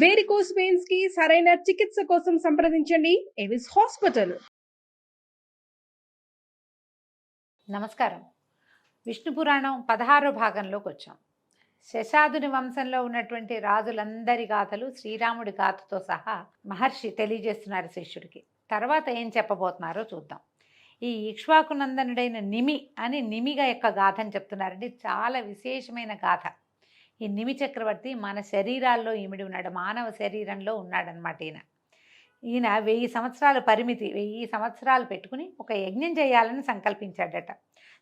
Varicose veins కి సరైన చికిత్స కోసం సంప్రదించండి ఎవిస్ హాస్పిటల్. నమస్కారం. విష్ణు పురాణం 16వ భాగంలోకి వచ్చాం. శశాదుని వంశంలో ఉన్నటువంటి రాజులందరి గాథలు శ్రీరాముడి గాథతో సహా మహర్షి తెలియజేస్తున్నారు శిష్యుడికి. తర్వాత ఏం చెప్పబోతున్నారో చూద్దాం. ఈ ఇక్ష్వాకునందనుడైన నిమి అని నిమిగా యొక్క గాథని చెప్తున్నారండి. చాలా విశేషమైన గాథ. ఈ నిమి చక్రవర్తి మన శరీరాల్లో ఇమిడి ఉన్నాడు, మానవ శరీరంలో ఉన్నాడనమాట. ఈయన 1000 సంవత్సరాల పరిమితి, 1000 సంవత్సరాలు పెట్టుకుని ఒక యజ్ఞం చేయాలని సంకల్పించాడట.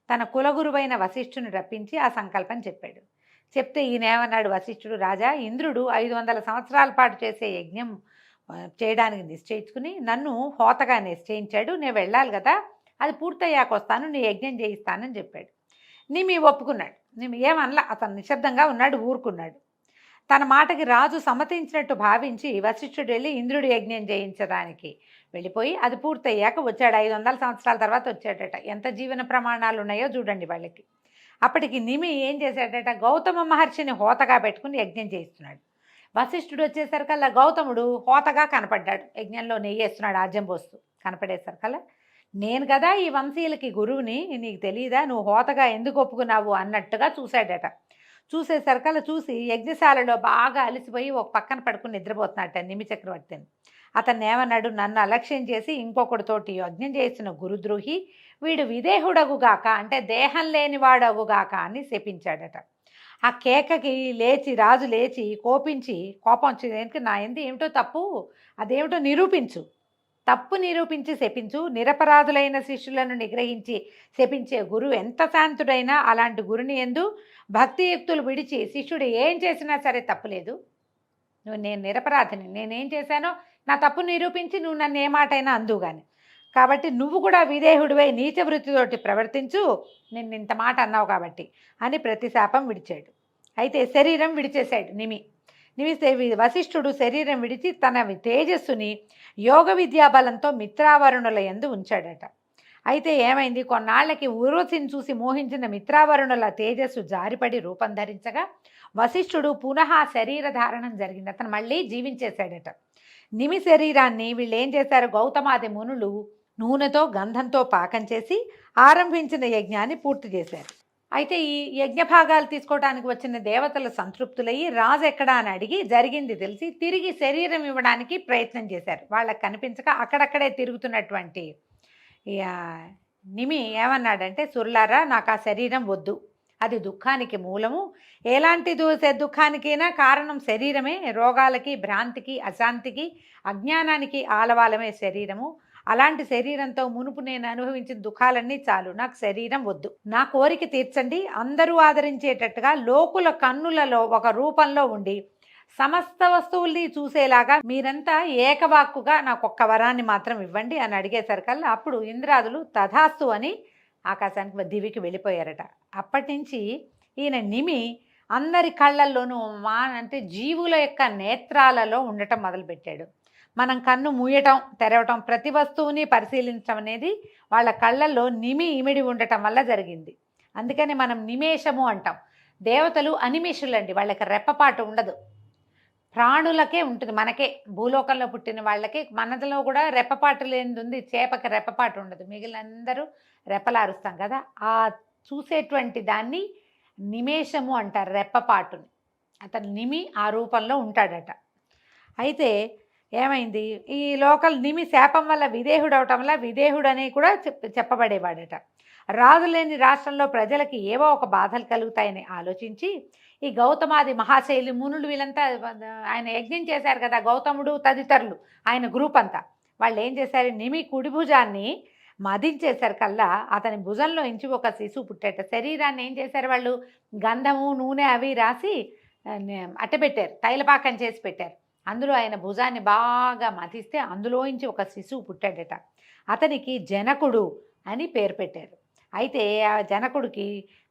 తన కులగురువైన వశిష్ఠుని రప్పించి ఆ సంకల్పం చెప్పాడు. చెప్తే ఈయన ఏమన్నాడు వశిష్ఠుడు, రాజా, ఇంద్రుడు 500 సంవత్సరాల పాటు చేసే యజ్ఞం చేయడానికి నిశ్చయించుకుని నన్ను హోతగా నిశ్చయించాడు. నేను వెళ్ళాలి కదా, అది పూర్తయ్యాక వస్తాను, నీ యజ్ఞం చేయిస్తానని చెప్పాడు. నిమి ఒప్పుకున్నాడు. నిమి ఏమనలా, అతను నిశ్శబ్దంగా ఉన్నాడు, ఊరుకున్నాడు. తన మాటకి రాజు సమ్మతించినట్టు భావించి వశిష్ఠుడు వెళ్ళి ఇంద్రుడి యజ్ఞం చేయించడానికి వెళ్ళిపోయి అది పూర్తయ్యాక వచ్చాడు. 500 సంవత్సరాల తర్వాత వచ్చాడట. ఎంత జీవన ప్రమాణాలు ఉన్నాయో చూడండి వాళ్ళకి. అప్పటికి నిమి ఏం చేశాడట, గౌతమ మహర్షిని హోతగా పెట్టుకుని యజ్ఞం చేయిస్తున్నాడు. వశిష్ఠుడు వచ్చేసరికల్లా గౌతముడు హోతగా కనపడ్డాడు, యజ్ఞంలో నెయ్యి వేస్తున్నాడు, ఆజ్యం పోస్తూ కనపడేసరికల్లా, నేను కదా ఈ వంశీయులకి గురువుని, నీకు తెలియదా, నువ్వు హోతగా ఎందుకు ఒప్పుకున్నావు అన్నట్టుగా చూశాడట. చూసేసరికల్లా చూసి యజ్ఞశాలలో బాగా అలసిపోయి ఒక పక్కన పడుకుని నిద్రపోతున్నట్ట నిమి చక్రవర్తిని. అతన్ని ఏమన్నాడు, నన్ను అలక్ష్యం చేసి ఇంకొకటితోటి యజ్ఞం చేసిన గురుద్రోహి, వీడు విదేహుడగుగాక, అంటే దేహం లేనివాడగుగాక అని శపించాడట. ఆ కేకకి రాజు లేచి కోపం వచ్చి, నా ఎందు ఏమిటో తప్పు, అదేమిటో నిరూపించు, తప్పు నిరూపించి శపించు, నిరపరాధులైన శిష్యులను నిగ్రహించి శపించే గురువు ఎంత శాంతుడైనా అలాంటి గురుని యందు భక్తియుక్తులు విడిచి శిష్యుడు ఏం చేసినా సరే తప్పులేదు. నేను నిరపరాధిని, నేనేం చేశానో నా తప్పు నిరూపించి నువ్వు నన్ను ఏ మాటైనా అందు కానీ, కాబట్టి నువ్వు కూడా విదేహుడివై నీచ వృత్తితోటి ప్రవర్తించు, నిన్ను ఇంత మాట అన్నావు కాబట్టి అని ప్రతిశాపం విడిచాడు. అయితే శరీరం విడిచేశాడు నిమి. వశిష్ఠుడు శరీరం విడిచి తన తేజస్సుని యోగ విద్యాబలంతో మిత్రావరుణుల యందు ఉంచాడట. అయితే ఏమైంది, కొన్నాళ్లకి ఊర్వశిని చూసి మోహించిన మిత్రావరుణుల తేజస్సు జారిపడి రూపం ధరించగా వశిష్ఠుడు పునః శరీర ధారణం జరిగింది. అతను మళ్ళీ జీవించేశాడట. నిమి శరీరాన్ని వీళ్ళు ఏం చేశారు, గౌతమాది మునులు నూనెతో గంధంతో పాకం చేసి ఆరంభించిన యజ్ఞాన్ని పూర్తి చేశారు. అయితే ఈ యజ్ఞభాగాలు తీసుకోవడానికి వచ్చిన దేవతలు సంతృప్తులయ్యి రాజు ఎక్కడా అని అడిగి జరిగింది తెలిసి తిరిగి శరీరం ఇవ్వడానికి ప్రయత్నం చేశారు. వాళ్ళకి కనిపించక అక్కడక్కడే తిరుగుతున్నటువంటి నిమి ఏమన్నాడంటే, సుర్లారా, నాకు ఆ శరీరం వద్దు, అది దుఃఖానికి మూలము, ఎలాంటి దుఃఖానికైనా కారణం శరీరమే, రోగాలకి, భ్రాంతికి, అశాంతికి, అజ్ఞానానికి ఆలవాలమే శరీరము. అలాంటి శరీరంతో మునుపు నేను అనుభవించిన దుఃఖాలన్నీ చాలు, నాకు శరీరం వద్దు, నా కోరిక తీర్చండి. అందరూ ఆదరించేటట్టుగా లోకుల కన్నులలో ఒక రూపంలో ఉండి సమస్త వస్తువుల్ని చూసేలాగా మీరంతా ఏకవాక్కుగా నాకు ఒక్క వరాన్ని మాత్రం ఇవ్వండి అని అడిగేసరికల్లా అప్పుడు ఇంద్రాదులు తథాస్తు అని ఆకాశానికి దివికి వెళ్ళిపోయారట. అప్పటి నుంచి ఈయన నిమి అందరి కళ్ళల్లోనూ అంటే జీవుల యొక్క నేత్రాలలో ఉండటం మొదలుపెట్టాడు. మనం కన్ను మూయటం తెరవటం, ప్రతి వస్తువుని పరిశీలించడం అనేది వాళ్ళ కళ్ళల్లో నిమి ఇమిడి ఉండటం వల్ల జరిగింది. అందుకని మనం నిమేషము అంటాం. దేవతలు అనిమేషులండి, వాళ్ళకి రెప్పపాటు ఉండదు. ప్రాణులకే ఉంటుంది, మనకే భూలోకంలో పుట్టిన వాళ్ళకి. మనలో కూడా రెప్పపాటు లేనిది ఉంది, చేపకి రెప్పపాటు ఉండదు, మిగిలినందరూ రెప్పలారుస్తాం కదా. ఆ చూసేటువంటి దాన్ని నిమేషము అంటారు, రెప్పపాటుని. అతను నిమి ఆ రూపంలో ఉంటాడట. అయితే ఏమైంది, ఈ లోకల్ నిమి శాపం వల్ల విదేహుడు అవటం వల్ల విదేహుడు అని కూడా చెప్పబడేవాడట. రాజు లేని రాష్ట్రంలో ప్రజలకి ఏవో ఒక బాధలు కలుగుతాయని ఆలోచించి ఈ గౌతమాది మహాశైలి మునులు వీళ్ళంతా ఆయన యజ్ఞం చేశారు కదా, గౌతముడు తదితరులు ఆయన గ్రూప్ అంతా, వాళ్ళు ఏం చేశారు, నిమి కుడి భుజాన్ని మదించేసరికల్లా అతని భుజంలో ఇంచి ఒక శిశువు పుట్టేట. శరీరాన్ని ఏం చేశారు వాళ్ళు, గంధము నూనె అవి రాసి అట్టబెట్టారు, తైలపాకం చేసి పెట్టారు. అందులో ఆయన భుజాన్ని బాగా మతిస్తే అందులోంచి ఒక శిశువు పుట్టాడట. అతనికి జనకుడు అని పేరు పెట్టారు. అయితే ఆ జనకుడికి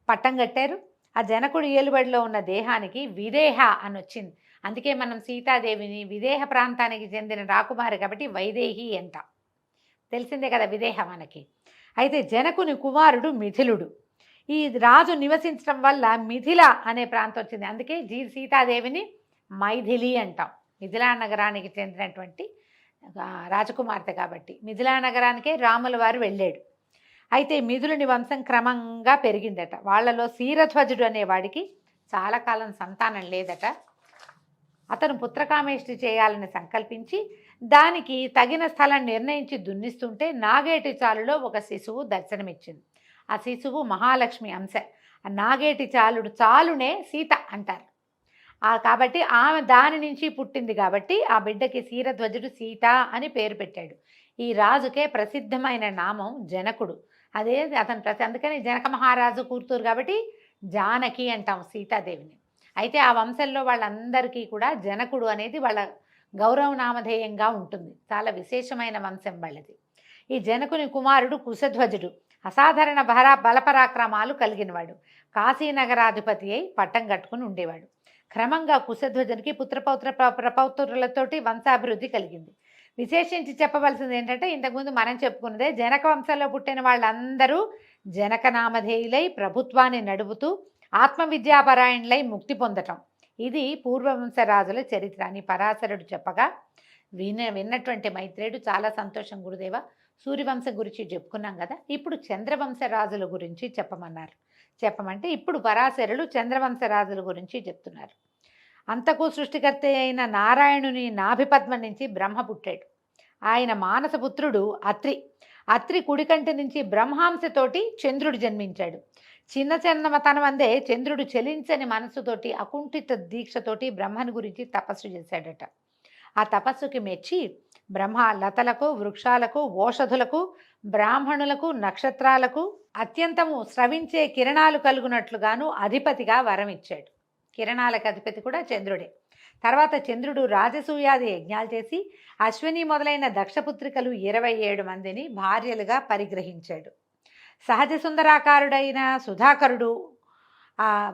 పట్టం కట్టారు. ఆ జనకుడు ఏలుబడిలో ఉన్న దేహానికి విదేహ అని వచ్చింది. అందుకే మనం సీతాదేవిని విదేహ ప్రాంతానికి చెందిన రాకుమారి కాబట్టి వైదేహి అంట. తెలిసిందే కదా విదేహ మనకి. అయితే జనకుని కుమారుడు మిథిలుడు. ఈ రాజు నివసించడం వల్ల మిథిల అనే ప్రాంతం వచ్చింది. అందుకే సీతాదేవిని మైథిలి అంటాం. మిథిలా నగరానికి చెందినటువంటి రాజకుమార్తె కాబట్టి మిథిలా నగరానికే రాముల వారు వెళ్ళాడు. అయితే మిథులుని వంశం క్రమంగా పెరిగిందట. వాళ్ళలో శీరధ్వజుడు అనేవాడికి చాలా కాలం సంతానం లేదట. అతను పుత్రకామేష్టి చేయాలని సంకల్పించి దానికి తగిన స్థలం నిర్ణయించి దున్నిస్తుంటే నాగేటి చాలులో ఒక శిశువు దర్శనమిచ్చింది. ఆ శిశువు మహాలక్ష్మి అంశ. ఆ నాగేటి చాలునే సీత అంటారు. కాబట్టి ఆమె దాని నుంచి పుట్టింది కాబట్టి ఆ బిడ్డకి శీరధ్వజుడు సీత అని పేరు పెట్టాడు. ఈ రాజుకే ప్రసిద్ధమైన నామం జనకుడు. అదే అతను అందుకని జనక మహారాజు కూతురు కాబట్టి జానకి అంటాం సీతాదేవిని. అయితే ఆ వంశంలో వాళ్ళందరికీ కూడా జనకుడు అనేది వాళ్ళ గౌరవనామధేయంగా ఉంటుంది. చాలా విశేషమైన వంశం వాళ్ళది. ఈ జనకుని కుమారుడు కుశధ్వజుడు అసాధారణ బలపరాక్రమాలు కలిగినవాడు. కాశీనగరాధిపతి అయి పట్టం కట్టుకుని ఉండేవాడు. క్రమంగా కుశధ్వజునికి ప్రపౌత్రులతోటి వంశాభివృద్ధి కలిగింది. విశేషించి చెప్పవలసింది ఏంటంటే ఇంతకుముందు మనం చెప్పుకున్నదే జనక వంశంలో పుట్టిన వాళ్ళందరూ జనకనామధేయులై ప్రభుత్వాన్ని నడుపుతూ ఆత్మవిద్యాపరాయణులై ముక్తి పొందటం. ఇది పూర్వవంశ రాజుల చరిత్ర అని పరాశరుడు చెప్పగా విన్నటువంటి మైత్రేయుడు చాలా సంతోషం గురుదేవ, సూర్యవంశం గురించి చెప్పుకున్నాం కదా, ఇప్పుడు చంద్రవంశ రాజుల గురించి చెప్పమంటే ఇప్పుడు పరాశరుడు చంద్రవంశ రాజుల గురించి చెప్తున్నారు. అంతకు సృష్టికర్త అయిన నారాయణుని నాభిపద్మ నుంచి బ్రహ్మ పుట్టాడు. ఆయన మానసపుత్రుడు అత్రి కుడికంటి నుంచి బ్రహ్మాంశతోటి చంద్రుడు జన్మించాడు. చిన్నతనం అందే చంద్రుడు చలించని మనసుతోటి అకుంఠిత దీక్షతోటి బ్రహ్మని గురించి తపస్సు చేశాడట. ఆ తపస్సుకి మెచ్చి బ్రహ్మ లతలకు, వృక్షాలకు, ఓషధులకు, బ్రాహ్మణులకు, నక్షత్రాలకు అత్యంతము స్రవించే కిరణాలు కలుగునట్లుగాను అధిపతిగా వరం ఇచ్చాడు. కిరణాలకు అధిపతి కూడా చంద్రుడే. తర్వాత చంద్రుడు రాజసూయాది యజ్ఞాలు చేసి అశ్విని మొదలైన దక్షపుత్రికలు 27 మందిని భార్యలుగా పరిగ్రహించాడు. సహజ సుందరాకారుడైన సుధాకరుడు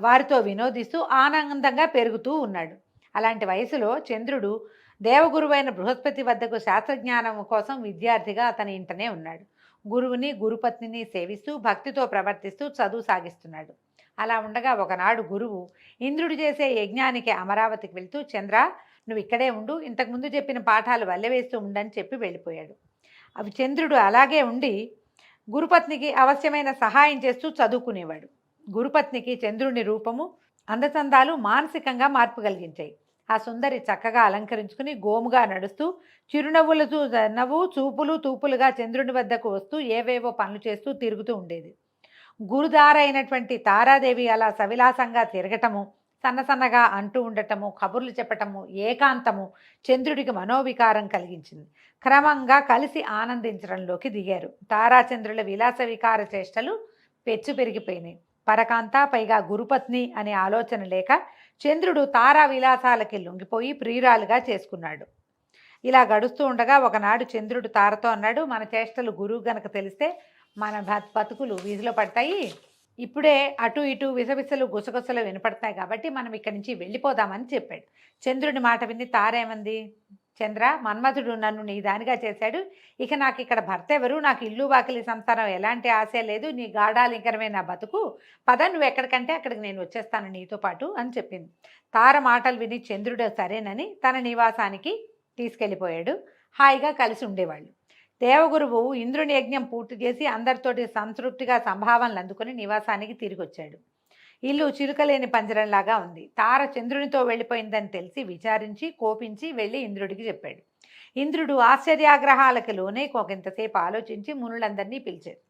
వారితో వినోదిస్తూ ఆనందంగా పెరుగుతూ ఉన్నాడు. అలాంటి వయసులో చంద్రుడు దేవగురువైన బృహస్పతి వద్దకు శాస్త్రజ్ఞానం కోసం విద్యార్థిగా అతని ఇంటనే ఉన్నాడు. గురువుని గురుపత్నిని సేవిస్తూ భక్తితో ప్రవర్తిస్తూ చదువు సాగిస్తున్నాడు. అలా ఉండగా ఒకనాడు గురువు ఇంద్రుడు చేసే యజ్ఞానికి అమరావతికి వెళ్తూ, చంద్ర నువ్వు ఇక్కడే ఉండు, ఇంతకుముందు చెప్పిన పాఠాలు వల్లెవేస్తూ ఉండని చెప్పి వెళ్ళిపోయాడు. అవి చంద్రుడు అలాగే ఉండి గురుపత్నికి అవశ్యమైన సహాయం చేస్తూ చదువుకునేవాడు. గురుపత్నికి చంద్రుని రూపము, అందచందాలు మానసికంగా మార్పు కలిగించాయి. ఆ సుందరి చక్కగా అలంకరించుకుని గోముగా నడుస్తూ చిరునవ్వులు చూపులు తూపులుగా చంద్రుని వద్దకు వస్తూ ఏవేవో పనులు చేస్తూ తిరుగుతూ ఉండేది. గురుదారైనటువంటి తారాదేవి అలా సవిలాసంగా తిరగటము, సన్నసన్నగా అంటూ ఉండటము, కబుర్లు చెప్పటము, ఏకాంతము చంద్రుడికి మనోవికారం కలిగించింది. క్రమంగా కలిసి ఆనందించడంలోకి దిగారు. తారాచంద్రుల విలాస వికార చేష్టలు పెచ్చు పెరిగిపోయినాయి. పరకాంత పైగా గురుపత్ని అనే ఆలోచన లేక చంద్రుడు తారా విలాసాలకి లొంగిపోయి ప్రియురాలుగా చేసుకున్నాడు. ఇలా గడుస్తూ ఉండగా ఒకనాడు చంద్రుడు తారతో అన్నాడు, మన చేష్టలు గురువు గనక తెలిస్తే మన బతుకులు వీధిలో పడతాయి. ఇప్పుడే అటు ఇటు విసవిసలు గుసగుసలు వినపడతాయి కాబట్టి మనం ఇక్కడి నుంచి వెళ్ళిపోదామని చెప్పాడు. చంద్రుడి మాట విని తారేమంది, చంద్ర మన్మధుడు నన్ను నీ దానిగా చేశాడు, ఇక నాకు ఇక్కడ భర్త ఎవరు, నాకు ఇల్లు వాకిలి సంసారం ఎలాంటి ఆశ లేదు, నీ గాఢాలింకరమే నా బతుకు, పద నువ్వు ఎక్కడికంటే అక్కడికి నేను వచ్చేస్తాను నీతో పాటు అని చెప్పింది. తార మాటలు విని చంద్రుడు సరేనని తన నివాసానికి తీసుకెళ్ళిపోయాడు. హాయిగా కలిసి ఉండేవాళ్ళు. దేవగురువు ఇంద్రుని యజ్ఞం పూర్తి చేసి అందరితోటి సంతృప్తిగా సంభావనలు అందుకుని నివాసానికి తిరిగి వచ్చాడు. ఇల్లు చిలుకలేని పంజరంలాగా ఉంది. తార చంద్రునితో వెళ్ళిపోయిందని తెలిసి విచారించి కోపించి వెళ్ళి ఇంద్రుడికి చెప్పాడు. ఇంద్రుడు ఆశ్చర్యాగ్రహాలకు లోనే ఒకంతసేపు ఆలోచించి మునులందరినీ పిలిచాడు.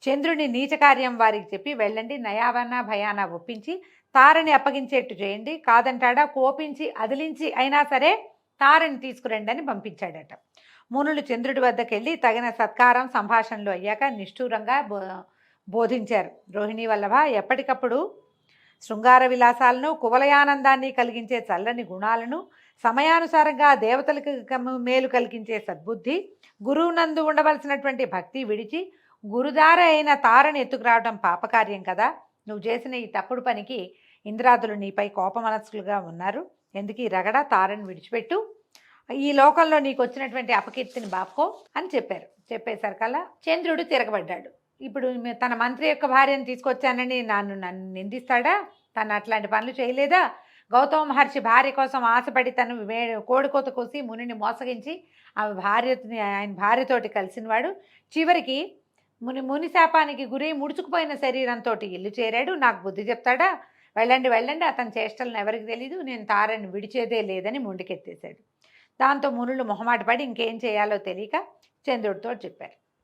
చంద్రుని నీచ కార్యం వారికి చెప్పి వెళ్ళండి, నయావన్న భయాన ఒప్పించి తారని అప్పగించేట్టు చేయండి, కాదంటాడా కోపించి అదిలించి అయినా సరే తారని తీసుకురండి అని పంపించాడట. మునులు చంద్రుడి వద్దకు వెళ్ళి తగిన సత్కారం సంభాషణలు అయ్యాక నిష్ఠూరంగా బోధించారు. రోహిణీ వల్లభ, ఎప్పటికప్పుడు శృంగార విలాసాలను కువలయానందాన్ని కలిగించే చల్లని గుణాలను, సమయానుసారంగా దేవతలకు మేలు కలిగించే సద్బుద్ధి, గురువునందు ఉండవలసినటువంటి భక్తి విడిచి గురుదార అయిన తారని ఎత్తుకురావడం పాపకార్యం కదా. నువ్వు చేసిన ఈ తప్పుడు పనికి ఇంద్రాదులు నీపై కోపమనస్కులుగా ఉన్నారు. ఎందుకు ఈ రగడ, తారని విడిచిపెట్టు, ఈ లోకంలో నీకు వచ్చినటువంటి అపకీర్తిని బాపుకో అని చెప్పారు. చెప్పేసరికల్లా చంద్రుడు తిరగబడ్డాడు. ఇప్పుడు తన మంత్రి యొక్క భార్యను తీసుకొచ్చానని నన్ను నిందిస్తాడా, తను అట్లాంటి పనులు చేయలేదా, గౌతమ మహర్షి భార్య కోసం ఆశపడి తను కోడికోత కోసి మునిని మోసగించి ఆయన భార్యతోటి కలిసినవాడు చివరికి ముని శాపానికి గురి ముడుచుకుపోయిన శరీరంతో ఇల్లు చేరాడు. నాకు బుద్ధి చెప్తాడా, వెళ్ళండి వెళ్ళండి, అతని చేష్టలను ఎవరికి తెలీదు, నేను తారని విడిచేదే లేదని మొండికెత్తేశాడు. దాంతో మునులు మొహమాట పడి ఇంకేం చేయాలో తెలియక చంద్రుడితో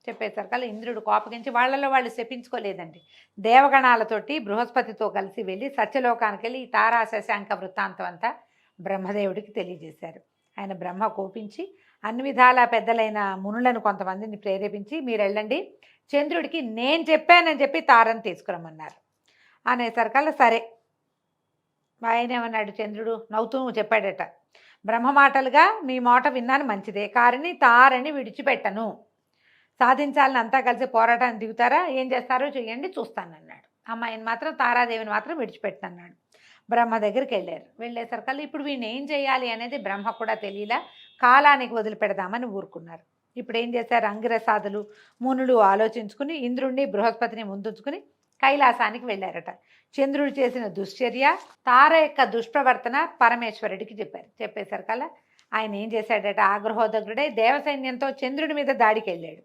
చెప్పేసరికల్లా ఇంద్రుడు కోపగించి వాళ్ళలో వాళ్ళు శపించుకోలేదండి. దేవగణాలతోటి బృహస్పతితో కలిసి వెళ్ళి సత్యలోకానికి వెళ్ళి ఈ తారా శశాంక వృత్తాంతం అంతా బ్రహ్మదేవుడికి తెలియజేశారు. ఆయన బ్రహ్మ కోపించి అన్ని విధాల పెద్దలైన మునులను కొంతమందిని ప్రేరేపించి మీరు వెళ్ళండి, చంద్రుడికి నేను చెప్పానని చెప్పి తారని తీసుకురమ్మన్నారు. అనేసరికల్లా సరే. ఆయన ఏమన్నాడు, చంద్రుడు నవ్వుతూ చెప్పాడట, బ్రహ్మ మాటలుగా మీ మాట విన్నాను మంచిదే, కానీ తారని విడిచిపెట్టను, సాధించాలని అంతా కలిసి పోరాటాన్ని దిగుతారా, ఏం చేస్తారో చేయండి చూస్తానన్నాడు. అమ్మాయిని మాత్రం తారాదేవిని మాత్రం విడిచిపెట్టనన్నాడు. బ్రహ్మ దగ్గరికి వెళ్ళేసరికల్లా ఇప్పుడు వీడిని ఏం చేయాలి అనేది బ్రహ్మ కూడా తెలియలా, కాలానికి వదిలిపెడదామని ఊరుకున్నారు. ఇప్పుడు ఏం చేశారు, అంగిరసాదులు మునులు ఆలోచించుకుని ఇంద్రుణ్ణి బృహస్పతిని ముందుంచుకుని కైలాసానికి వెళ్ళారట. చంద్రుడు చేసిన దుశ్చర్య, తార యొక్క దుష్ప్రవర్తన పరమేశ్వరుడికి చెప్పేసరికల్లా ఆయన ఏం చేశాడట, ఆగ్రహోదగ్రుడై దేవసైన్యంతో చంద్రుడి మీద దాడికి వెళ్ళాడు.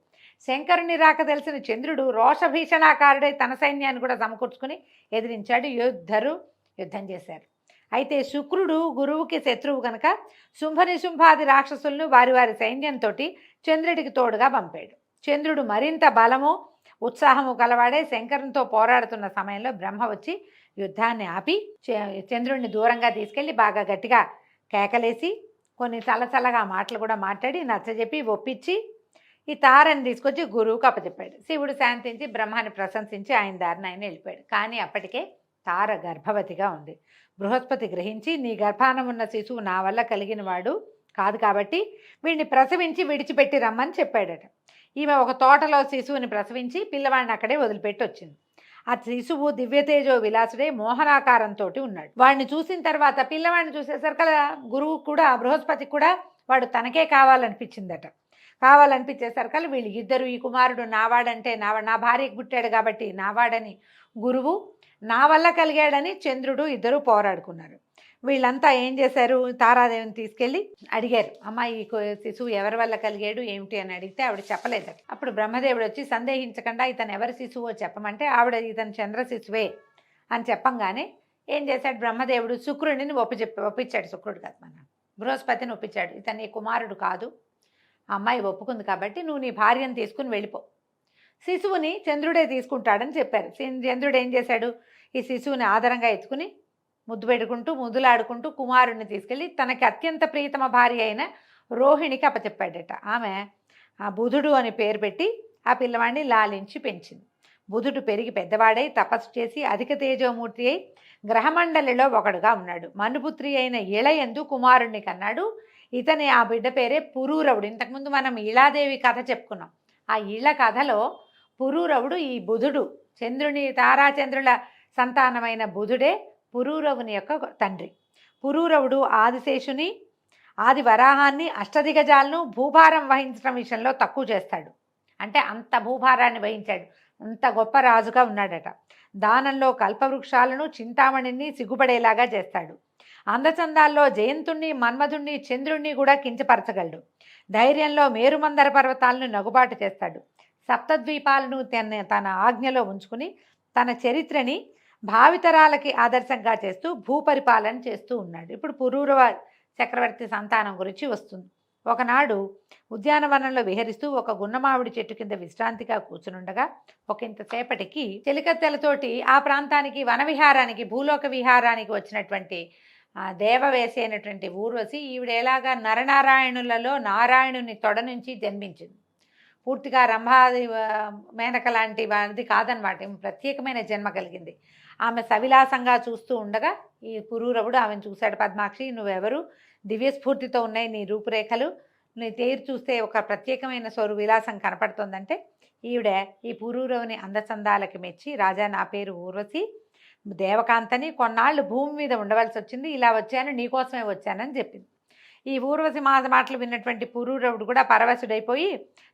శంకరుని రాక తెలిసిన చంద్రుడు రోషభీషణాకారుడై తన సైన్యాన్ని కూడా సమకూర్చుకుని ఎదిరించాడు. యుద్ధం చేశారు. అయితే శుక్రుడు గురువుకి శత్రువు కనుక శుంభాది రాక్షసులను వారి సైన్యంతో చంద్రుడికి తోడుగా పంపాడు. చంద్రుడు మరింత బలము ఉత్సాహము కలవాడే శంకరునితో పోరాడుతున్న సమయంలో బ్రహ్మ వచ్చి యుద్ధాన్ని ఆపి చంద్రుడిని దూరంగా తీసుకెళ్ళి బాగా గట్టిగా కేకలేసి కొన్ని చల్లచల్లగా మాటలు కూడా మాట్లాడి నచ్చజెప్పి ఒప్పించి ఈ తారని తీసుకొచ్చి గురువుకు అప్పచెప్పాడు. శివుడు శాంతించి బ్రహ్మాన్ని ప్రశంసించి ఆయన దారిని ఆయన వెళ్ళిపోయాడు. కానీ అప్పటికే తార గర్భవతిగా ఉంది. బృహస్పతి గ్రహించి నీ గర్భాన ఉన్న శిశువు నా వల్ల కలిగిన వాడు కాదు కాబట్టి వీడిని ప్రసవించి విడిచిపెట్టి రమ్మని చెప్పాడట. ఈమె ఒక తోటలో శిశువుని ప్రసవించి పిల్లవాడిని అక్కడే వదిలిపెట్టి వచ్చింది. ఆ శిశువు దివ్యతేజో విలాసుడే మోహనాకారంతో ఉన్నాడు. వాడిని చూసిన తర్వాత పిల్లవాడిని చూసేసరికల్లా గురువు కూడా బృహస్పతికి కూడా వాడు తనకే కావాలనిపించేసరికల్లా వీళ్ళు ఇద్దరు ఈ కుమారుడు నావాడంటే నా భార్యకు పుట్టాడు కాబట్టి నావాడని గురువు, నా వల్ల కలిగాడని చంద్రుడు ఇద్దరు పోరాడుకున్నారు. వీళ్ళంతా ఏం చేశారు, తారాదేవిని తీసుకెళ్ళి అడిగారు, అమ్మ ఈ శిశువు ఎవరి వల్ల కలిగాడు ఏమిటి అని అడిగితే ఆవిడ చెప్పలేదట. అప్పుడు బ్రహ్మదేవుడు వచ్చి సందేహించకుండా ఇతను ఎవరి శిశువో చెప్పమంటే ఆవిడ ఇతను చంద్ర శిశువే అని చెప్పంగానే ఏం చేశాడు బ్రహ్మదేవుడు, శుక్రుడిని ఒప్పించాడు. శుక్రుడు కాదు, మన బృహస్పతిని ఒప్పించాడు. ఇతని కుమారుడు కాదు, ఆ అమ్మాయి ఒప్పుకుంది కాబట్టి నువ్వు నీ భార్యను తీసుకుని వెళ్ళిపో, శిశువుని చంద్రుడే తీసుకుంటాడని చెప్పారు. చంద్రుడు ఏం చేశాడు, ఈ శిశువుని ఆదరంగా ఎత్తుకుని ముద్దులాడుకుంటూ కుమారుడిని తీసుకెళ్ళి తనకి అత్యంత ప్రియతమ భార్య అయిన రోహిణికి అప్పచెప్పాడట. ఆమె ఆ బుధుడు అని పేరు పెట్టి ఆ పిల్లవాడిని లాలించి పెంచింది. బుధుడు పెరిగి పెద్దవాడై తపస్సు చేసి అధిక తేజోమూర్తి అయి గ్రహమండలిలో ఒకడుగా ఉన్నాడు. మనుపుత్రి అయిన ఇళయందు కుమారుణ్ణి కన్నాడు. ఇతని ఆ బిడ్డ పేరే పురూరవుడు. ఇంతకుముందు మనం ఇళాదేవి కథ చెప్పుకున్నాం. ఆ ఇళ్ళ కథలో పురూరవుడు ఈ బుధుడు, తారాచంద్రుల సంతానమైన బుధుడే పురూరవుని యొక్క తండ్రి. పురూరవుడు ఆదిశేషుని, ఆది వరాహాన్ని, అష్టదిగజాలను భూభారం వహించడం విషయంలో తక్కువ చేస్తాడు. అంటే అంత భూభారాన్ని వహించాడు, అంత గొప్ప రాజుగా ఉన్నాడట. దానంలో కల్పవృక్షాలను, చింతామణిని సిగ్గుపడేలాగా చేస్తాడు. అందచందాల్లో జయంతుణ్ణి, మన్మధుణ్ణి, చంద్రుణ్ణి కూడా కించపరచగలడు. ధైర్యంలో మేరుమందర పర్వతాలను నగుబాటు చేస్తాడు. సప్తద్వీపాలను తన ఆజ్ఞలో ఉంచుకుని తన చరిత్రని భావితరాలకి ఆదర్శంగా చేస్తూ భూపరిపాలన చేస్తూ ఉన్నాడు. ఇప్పుడు పురూరవ చక్రవర్తి సంతానం గురించి వస్తుంది. ఒకనాడు ఉద్యానవనంలో విహరిస్తూ ఒక గున్నమావిడి చెట్టు కింద విశ్రాంతిగా కూర్చునుండగా ఇంతసేపటికి చెలికత్తెలతోటి ఆ ప్రాంతానికి వనవిహారానికి, భూలోక విహారానికి వచ్చినటువంటి దేవవేసి అయినటువంటి ఊర్వశి ఈవిడ ఎలాగా నరనారాయణులలో నారాయణుని తొడ నుంచి జన్మించింది. పూర్తిగా రంభాది మేనక లాంటి వారిది కాదనమాట, ప్రత్యేకమైన జన్మ కలిగింది. ఆమె సవిలాసంగా చూస్తూ ఉండగా ఈ పురూరవుడు ఆమెను చూశాడు. పద్మాక్షి, నువ్వెవరు, దివ్యస్ఫూర్తితో ఉన్నాయి నీ రూపురేఖలు, నీ తేరు చూస్తే ఒక ప్రత్యేకమైన స్వరు విలాసం కనపడుతుందంటే ఈవిడ ఈ పురూరవుని అందచందాలకి మెచ్చి, రాజా నా పేరు ఊర్వశి, దేవకాంతని, కొన్నాళ్ళు భూమి మీద ఉండవలసి వచ్చింది, ఇలా వచ్చాను, నీకోసమే వచ్చానని చెప్పింది. ఈ ఊర్వశి మాటలు విన్నటువంటి పురూరవుడు కూడా పరవశుడైపోయి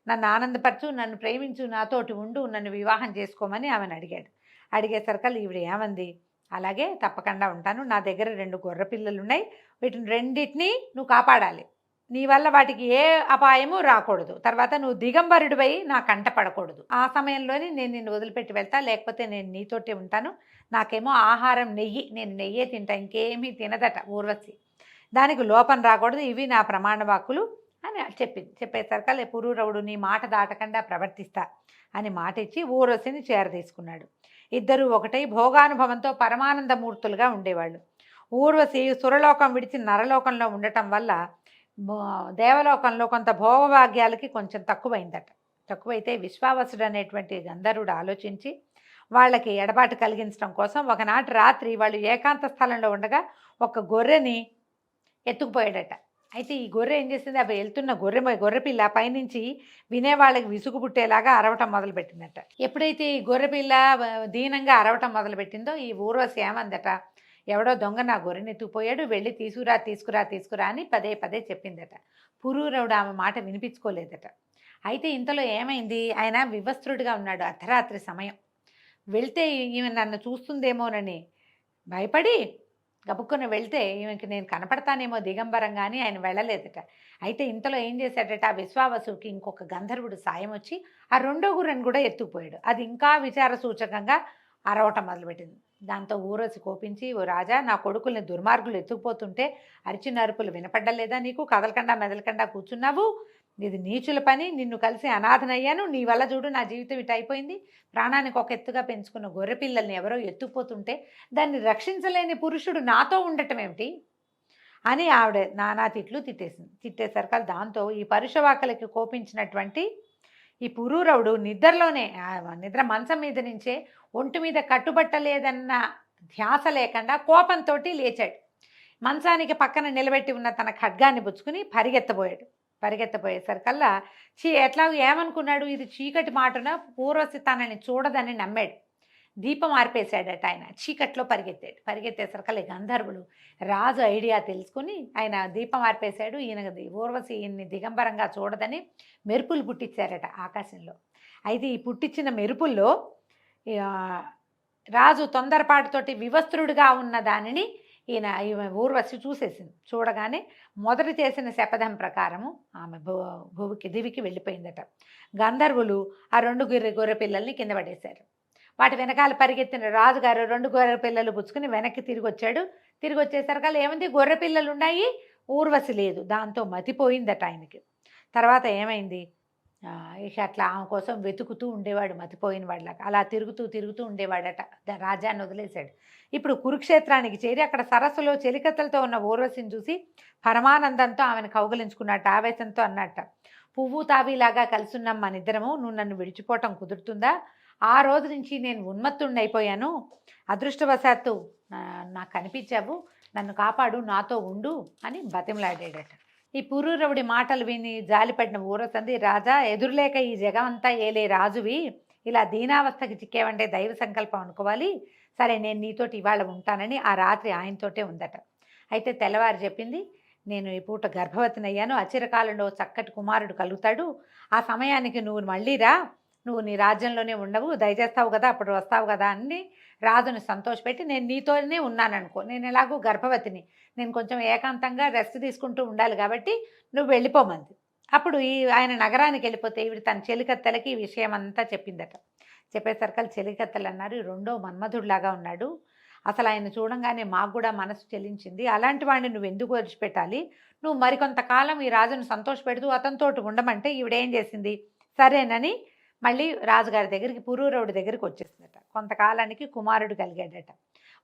నన్ను ఆనందపరచు, నన్ను ప్రేమించు, నాతోటి ఉండు, నన్ను వివాహం చేసుకోమని ఆమెను అడిగాడు. అడిగేసరికల్లా ఈవిడ ఏమంది, అలాగే తప్పకుండా ఉంటాను. నా దగ్గర 2 గొర్రె పిల్లలు ఉన్నాయి. వీటిని రెండిటిని నువ్వు కాపాడాలి. నీ వల్ల వాటికి ఏ అపాయము రాకూడదు. తర్వాత నువ్వు దిగంబరుడివై నా కంట పడకూడదు. ఆ సమయంలోనే నేను నిన్ను వదిలిపెట్టి వెళ్తా, లేకపోతే నేను నీతోటే ఉంటాను. నాకేమో ఆహారం నెయ్యి, నేను నెయ్యే తింటా, ఇంకేమీ తినదట ఊర్వశి. దానికి లోపం రాకూడదు, ఇవి నా ప్రమాణ వాక్కులు అని చెప్పింది. చెప్పేసరికి పురూరవుడు నీ మాట దాటకుండా ప్రవర్తిస్తా అని మాట ఇచ్చి ఊర్వశిని చేరదీసుకున్నాడు. ఇద్దరూ ఒకటై భోగానుభవంతో పరమానందమూర్తులుగా ఉండేవాళ్ళు. ఊర్వశి సురలోకం విడిచి నరలోకంలో ఉండటం వల్ల దేవలోకంలో కొంత భోగభాగ్యాలకి కొంచెం తక్కువైతే విశ్వావసుడు అనేటువంటి గంధర్వుడు ఆలోచించి వాళ్ళకి ఎడబాటు కలిగించడం కోసం ఒకనాటి రాత్రి వాళ్ళు ఏకాంత స్థలంలో ఉండగా ఒక గొర్రెని ఎత్తుకుపోయాడట. అయితే ఈ గొర్రె ఏం చేసింది, అవి వెళ్తున్న గొర్రెపిల్ల పైనుంచి వినేవాళ్ళకి విసుగు పుట్టేలాగా అరవటం మొదలుపెట్టిందట. ఎప్పుడైతే ఈ గొర్రెపిల్ల దీనంగా అరవటం మొదలుపెట్టిందో ఈ ఊర్వశి ఏమందట, ఎవడో దొంగ నా గొర్రెని ఎత్తుకుపోయాడు, వెళ్ళి తీసుకురా అని పదే చెప్పిందట. పురూరవుడు ఆమె మాట వినిపించుకోలేదట. అయితే ఇంతలో ఏమైంది, ఆయన వివస్త్రుడిగా ఉన్నాడు. అర్ధరాత్రి సమయం. వెళ్తే ఈమె నన్ను చూస్తుందేమోనని భయపడి గబుక్కున వెళ్తే ఈమెకి నేను కనపడతానేమో దిగంబరంగా అని ఆయన వెళ్ళలేదట. అయితే ఇంతలో ఏం చేశాడట, ఆ విశ్వావసుకి ఇంకొక గంధర్వుడు సాయం వచ్చి ఆ రెండో గుర్రెని కూడా ఎత్తుకుపోయాడు. అది ఇంకా విచార సూచకంగా అరవటం మొదలుపెట్టింది. దాంతో ఊర్వశి కోపించి, ఓ రాజా, నా కొడుకుల్ని దుర్మార్గులు ఎత్తుకుపోతుంటే అరిచిన అరుపులు వినపడ్డలేదా నీకు? కదలకుండా మెదలకుండా కూర్చున్నావు. ఇది నీచుల పని, నిన్ను కలిసి అనాథనయ్యాను, నీ వల్ల చూడు నా జీవితం ఇటు అయిపోయింది. ప్రాణానికి ఒక ఎత్తుగా పెంచుకున్న గొర్రె పిల్లల్ని ఎవరో ఎత్తుకుపోతుంటే దాన్ని రక్షించలేని పురుషుడు నాతో ఉండటం ఏమిటి అని ఆవిడ నానా తిట్లు తిట్టేసరికి దాంతో ఈ పరుషవాకలకి కోపించినటువంటి ఈ పురూరవుడు నిద్ర మంచం మీద నుంచే ఒంటి మీద కట్టుబట్టలేదన్న ధ్యాస లేకుండా కోపంతో లేచాడు. మంచానికి పక్కన నిలబెట్టి ఉన్న తన ఖడ్గాన్ని పుచ్చుకుని పరిగెత్తపోయేసరికల్లా ఎట్లాగో ఏమనుకున్నాడు, ఇది చీకటి మాటున ఊర్వశి తనని చూడదని నమ్మాడు. దీపం ఆర్పేశాడట. ఆయన చీకట్లో పరిగెత్తేసరికల్లా గంధర్వులు రాజు ఐడియా తెలుసుకుని ఆయన దీపం ఆర్పేశాడు. ఊర్వశి ఈయన్ని దిగంబరంగా చూడదని మెరుపులు పుట్టించారట ఆకాశంలో. అయితే ఈ పుట్టించిన మెరుపుల్లో రాజు తొందరపాటుతోటి వివస్త్రుడిగా ఉన్న దానిని ఈమె ఊర్వశి చూసేసింది. చూడగానే మొదట చేసిన శపథం ప్రకారము ఆమె దివికి వెళ్ళిపోయిందట. గంధర్వులు ఆ 2 గొర్రె పిల్లల్ని కింద పడేశారు. వాటి వెనకాల పరిగెత్తిన రాజుగారు 2 గొర్రె పిల్లలు పుచ్చుకుని వెనక్కి తిరిగి వచ్చేసరికి ఏముంది, గొర్రె పిల్లలు ఉన్నాయి, ఊర్వశి లేదు. దాంతో మతిపోయిందట ఆయనకి. తర్వాత ఏమైంది, ఇక అట్లా ఆమె కోసం వెతుకుతూ ఉండేవాడు మతిపోయిన వాళ్ళకి. అలా తిరుగుతూ ఉండేవాడట. రాజ్యాన్ని వదిలేశాడు. ఇప్పుడు కురుక్షేత్రానికి చేరి అక్కడ సరస్సులో చెలికత్తలతో ఉన్న ఊర్వశిని చూసి పరమానందంతో ఆమెను కౌగలించుకున్నట్ట, ఆవేశంతో అన్నట్ట, పువ్వు తావిలాగా కలుసున్నాం మన ఇద్దరము, నువ్వు నన్ను విడిచిపోవటం కుదురుతుందా? ఆ రోజు నుంచి నేను ఉన్మత్తుణ్ణి అయిపోయాను. అదృష్టవశాత్తు నాకు కనిపించావు, నన్ను కాపాడు, నాతో ఉండు అని బతిమలాడాడట. ఈ పురూరవుడి మాటలు విని జాలిపడిన ఊరసంది, రాజా, ఎదురులేక ఈ జగమంతా ఏలే రాజువి, ఇలా దీనావస్థకి చిక్కేవంటే దైవ సంకల్పం అనుకోవాలి. సరే, నేను నీతోటి ఇవాళ ఉంటానని ఆ రాత్రి ఆయనతోటే ఉందట. అయితే తెల్లవారు చెప్పింది, నేను ఈ పూట గర్భవతినయ్యాను, అచిరకాలంలో చక్కటి కుమారుడు కలుగుతాడు, ఆ సమయానికి నువ్వు మళ్ళీ రా, నువ్వు నీ రాజ్యంలోనే ఉండవు, దయచేస్తావు కదా, అప్పుడు వస్తావు కదా అని రాజుని సంతోషపెట్టి, నేను నీతోనే ఉన్నాననుకో, నేను ఎలాగూ గర్భవతిని, నేను కొంచెం ఏకాంతంగా రెస్ట్ తీసుకుంటూ ఉండాలి కాబట్టి నువ్వు వెళ్ళిపోమంది. అప్పుడు ఆయన నగరానికి వెళ్ళిపోతే ఈవిడ తన చెలికత్తెలకి ఈ విషయం అంతా చెప్పిందట. చెప్పేసరికి చెలికత్తెలు అన్నారు, రెండో మన్మధుడిలాగా ఉన్నాడు, అసలు ఆయన చూడంగానే మాకు కూడా మనసు చెల్లించింది, అలాంటి వాడిని నువ్వు ఎందుకు విడిచిపెట్టాలి, నువ్వు మరికొంతకాలం ఈ రాజును సంతోషపెడుతూ అతనితోటి ఉండమంటే ఈవిడేం చేసింది, సరేనని మళ్ళీ రాజుగారి దగ్గరికి, పురూరవుడి దగ్గరికి వచ్చేసిందట. కొంతకాలానికి కుమారుడు కలిగాడట.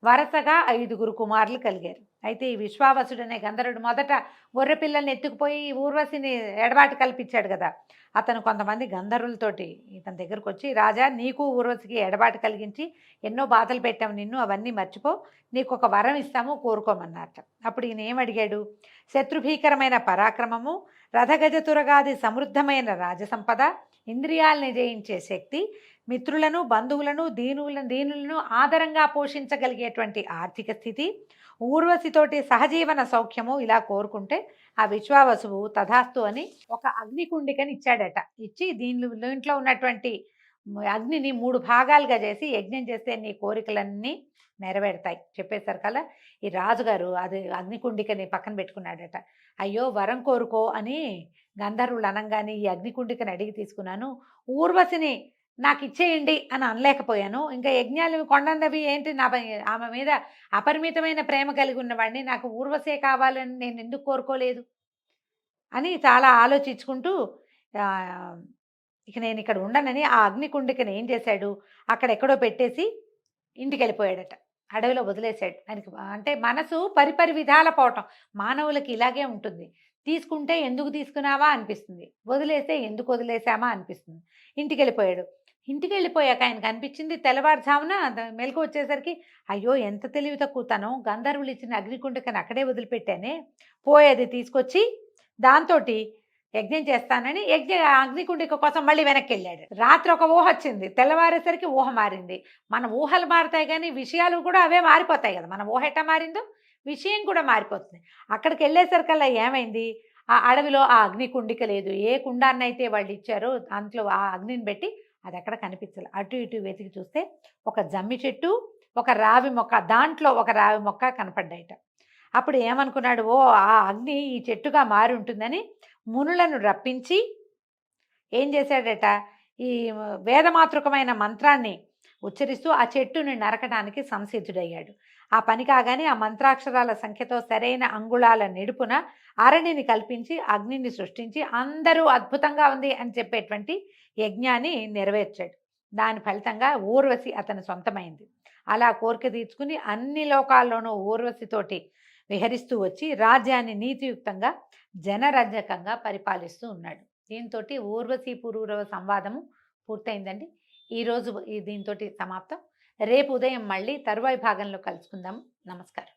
వరుసగా 5 కుమారులు కలిగారు. అయితే ఈ విశ్వావసుడనే గంధర్వుడు మొదట గొర్రె పిల్లల్ని ఎత్తుకుపోయి ఊర్వశిని ఎడబాటు కల్పించాడు కదా, అతను కొంతమంది గంధర్వులతోటి ఇతని దగ్గరకు వచ్చి, రాజా, నీకు ఊర్వశికి ఎడబాటు కలిగించి ఎన్నో బాధలు పెట్టాము నిన్ను, అవన్నీ మర్చిపో, నీకు ఒక వరం ఇస్తాము, కోరుకోమన్నట్ట. అప్పుడు ఈయన ఏమడిగాడు, శత్రుభీకరమైన పరాక్రమము, రథగజ తురగాది సమృద్ధమైన రాజసంపద, ఇంద్రియాలని జయించే శక్తి, మిత్రులను బంధువులను దీనులను ఆదరంగా పోషించగలిగేటువంటి ఆర్థిక స్థితి, ఊర్వశితోటి సహజీవన సౌఖ్యము ఇలా కోరుకుంటే ఆ విశ్వావసువు తథాస్తు అని ఒక అగ్నికుండికని ఇచ్చాడట. ఇచ్చి దీంట్లో ఉన్నటువంటి అగ్నిని 3 భాగాలుగా చేసి యజ్ఞం చేస్తే నీ కోరికలన్నీ నెరవేరుతాయి చెప్పేసరి కల్లా ఈ రాజుగారు అది అగ్నికుండికని పక్కన పెట్టుకున్నాడట. అయ్యో వరం కోరుకో అని గంధర్వులు అనంగానే ఈ అగ్నికుండికని అడిగి తీసుకున్నాను. ఊర్వశిని నాకు ఇచ్చేయండి అని అనలేకపోయాను. ఇంకా యజ్ఞాలు కొండన్నవి ఏంటి ఆమె మీద అపరిమితమైన ప్రేమ కలిగి ఉన్నవాడిని, నాకు ఊర్వశే కావాలని నేను ఎందుకు కోరుకోలేదు అని చాలా ఆలోచించుకుంటూ ఇక నేను ఇక్కడ ఉండనని ఆ అగ్నికుండికని ఏం చేశాడు, అక్కడెక్కడో పెట్టేసి ఇంటికి వెళ్ళిపోయాడట. అడవిలో వదిలేశాడు. ఆయనకి అంటే మనసు పరిపరి విధాల పోవటం మానవులకి ఇలాగే ఉంటుంది. తీసుకుంటే ఎందుకు తీసుకున్నావా అనిపిస్తుంది, వదిలేస్తే ఎందుకు వదిలేసామా అనిపిస్తుంది. ఇంటికి వెళ్ళిపోయాడు. ఇంటికి వెళ్ళిపోయాక ఆయనకు అనిపించింది తెల్లవారుజామున మెలకు వచ్చేసరికి, అయ్యో ఎంత తెలివి తక్కువతనం, గంధర్వులు ఇచ్చిన అగ్నికుండికని అక్కడే వదిలిపెట్టానే, పోయేది తీసుకొచ్చి దాంతో యజ్ఞం చేస్తానని అగ్నికుండిక కోసం మళ్ళీ వెనక్కి వెళ్ళాడు. రాత్రి ఒక ఊహ వచ్చింది, తెల్లవారేసరికి ఊహ మారింది. మన ఊహలు మారుతాయి కానీ విషయాలు కూడా అవే మారిపోతాయి కదా. మన ఊహ ఎట్టా మారిందో విషయం కూడా మారిపోతుంది. అక్కడికి వెళ్ళేసరికల్లా ఏమైంది, ఆ అడవిలో ఆ అగ్నికుండిక లేదు. ఏ కుండాన్నైతే వాళ్ళు ఇచ్చారో దాంట్లో ఆ అగ్నిని పెట్టి అది ఎక్కడ కనిపించాలి. అటు ఇటు వెతికి చూస్తే ఒక జమ్మి చెట్టు, ఒక రావి మొక్క, దాంట్లో ఒక రావి మొక్క కనపడ్డాయిట. అప్పుడు ఏమనుకున్నాడు, ఓ ఆ అగ్ని ఈ చెట్టుగా మారి ఉంటుందని మునులను రప్పించి ఏం చేశాడట, ఈ వేదమాతృకమైన మంత్రాన్ని ఉచ్చరిస్తూ ఆ చెట్టుని నరకడానికి సంసిద్ధుడయ్యాడు. ఆ పని కాగానే ఆ మంత్రాక్షరాల సంఖ్యతో సరైన అంగుళాల నిడుపున అరణిని కల్పించి అగ్నిని సృష్టించి అందరూ అద్భుతంగా ఉంది అని చెప్పేటువంటి యజ్ఞాన్ని నెరవేర్చాడు. దాని ఫలితంగా ఊర్వశి అతని సొంతమైంది. అలా కోరిక తీర్చుకుని అన్ని లోకాల్లోనూ ఊర్వశితోటి విహరిస్తూ వచ్చి రాజ్యాన్ని నీతియుక్తంగా జనరంజకంగా పరిపాలిస్తూ ఉన్నాడు. దీంతో ఊర్వశీ పురూరవ సంవాదము పూర్తయిందండి. ఈరోజు దీంతో సమాప్తం. రేపు ఉదయం మళ్ళీ తరువాయి భాగంలో కలుసుకుందాం. నమస్కారం.